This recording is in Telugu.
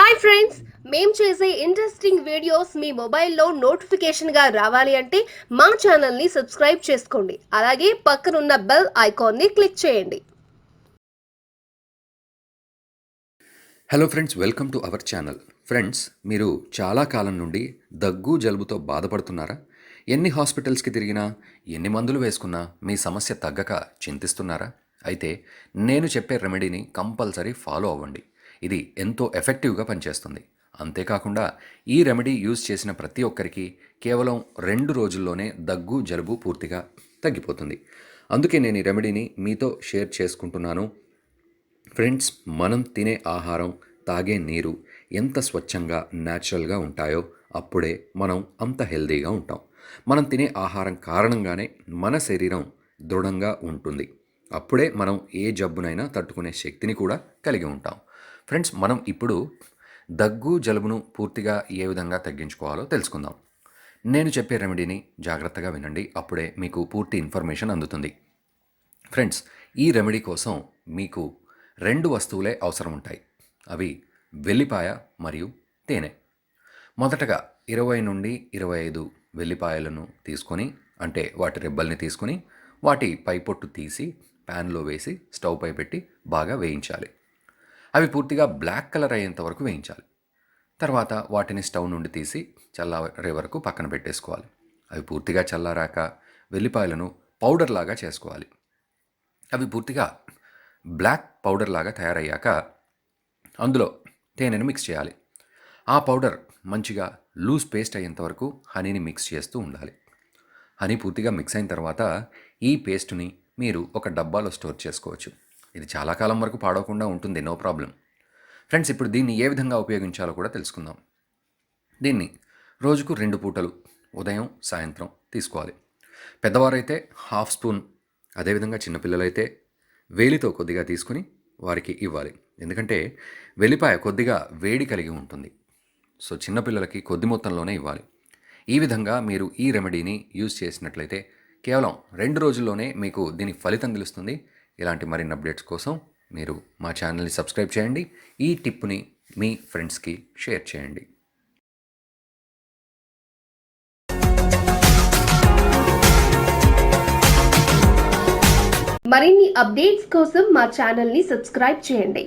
హాయ్ ఫ్రెండ్స్, మేము చేసే ఇంట్రెస్టింగ్ వీడియోస్ మీ మొబైల్లో నోటిఫికేషన్గా రావాలి అంటే మా ఛానల్ని సబ్స్క్రైబ్ చేసుకోండి. అలాగే పక్కనున్న బెల్ ఐకాన్ని క్లిక్ చేయండి. Hello friends, welcome to our channel. Friends, మీరు చాలా కాలం నుండి దగ్గు జలుబుతో బాధపడుతున్నారా? ఎన్ని హాస్పిటల్స్కి తిరిగినా, ఎన్ని మందులు వేసుకున్నా మీ సమస్య తగ్గక చింతిస్తున్నారా? అయితే నేను చెప్పే రెమెడీని కంపల్సరీ ఫాలో అవ్వండి. ఇది ఎంతో ఎఫెక్టివ్గా పనిచేస్తుంది. అంతేకాకుండా ఈ రెమెడీ యూజ్ చేసిన ప్రతి ఒక్కరికి కేవలం 2 రోజుల్లోనే దగ్గు జలుబు పూర్తిగా తగ్గిపోతుంది. అందుకే నేను ఈ రెమెడీని మీతో షేర్ చేసుకుంటున్నాను. ఫ్రెండ్స్, మనం తినే ఆహారం, తాగే నీరు ఎంత స్వచ్ఛంగా న్యాచురల్గా ఉంటాయో అప్పుడే మనం అంత హెల్తీగా ఉంటాం. మనం తినే ఆహారం కారణంగానే మన శరీరం దృఢంగా ఉంటుంది. అప్పుడే మనం ఏ జబ్బునైనా తట్టుకునే శక్తిని కూడా కలిగి ఉంటాం. ఫ్రెండ్స్, మనం ఇప్పుడు దగ్గు జలుబును పూర్తిగా ఏ విధంగా తగ్గించుకోవాలో తెలుసుకుందాం. నేను చెప్పే రెమెడీని జాగ్రత్తగా వినండి, అప్పుడే మీకు పూర్తి ఇన్ఫర్మేషన్ అందుతుంది. ఫ్రెండ్స్, ఈ రెమెడీ కోసం మీకు 2 వస్తువులే అవసరం ఉంటాయి. అవి వెల్లిపాయ మరియు తేనె. మొదటగా 20 నుండి 25 వెల్లిపాయలను తీసుకొని, అంటే వాటి రెబ్బల్ని తీసుకొని, వాటి పై పొట్టు తీసి ప్యాన్లో వేసి స్టవ్ పై పెట్టి బాగా వేయించాలి. అవి పూర్తిగా బ్లాక్ కలర్ అయ్యేంత వరకు వేయించాలి. తర్వాత వాటిని స్టవ్ నుండి తీసి చల్లారే వరకు పక్కన పెట్టేసుకోవాలి. అవి పూర్తిగా చల్లారాక వెల్లిపాయలను పౌడర్ లాగా చేసుకోవాలి. అవి పూర్తిగా బ్లాక్ పౌడర్ లాగా తయారయ్యాక అందులో తేనెను మిక్స్ చేయాలి. ఆ పౌడర్ మంచిగా లూజ్ పేస్ట్ అయ్యేంత వరకు హనీని మిక్స్ చేస్తూ ఉండాలి. హనీ పూర్తిగా మిక్స్ అయిన తర్వాత ఈ పేస్ట్ని మీరు ఒక డబ్బాలో స్టోర్ చేసుకోవచ్చు. ఇది చాలా కాలం వరకు పాడవకుండా ఉంటుంది, నో ప్రాబ్లం. ఫ్రెండ్స్, ఇప్పుడు దీన్ని ఏ విధంగా ఉపయోగించాలో కూడా తెలుసుకుందాం. దీన్ని రోజుకు 2 పూటలు ఉదయం సాయంత్రం తీసుకోవాలి. పెద్దవారైతే హాఫ్ స్పూన్, అదేవిధంగా చిన్నపిల్లలైతే వేలితో కొద్దిగా తీసుకుని వారికి ఇవ్వాలి. ఎందుకంటే వెల్లిపాయ కొద్దిగా వేడి కలిగి ఉంటుంది. సో చిన్నపిల్లలకి కొద్ది మొత్తంలోనే ఇవ్వాలి. ఈ విధంగా మీరు ఈ రెమెడీని యూజ్ చేసినట్లయితే కేవలం 2 రోజుల్లోనే మీకు దీని ఫలితం తెలుస్తుంది. ఇలాంటి మరిన్ని అప్డేట్స్ కోసం మీరు మా ఛానల్ని సబ్స్క్రైబ్ చేయండి. ఈ టిప్ని మీ ఫ్రెండ్స్కి షేర్ చేయండి. మరిన్ని అప్డేట్స్ కోసం మా ఛానల్ని సబ్స్క్రైబ్ చేయండి.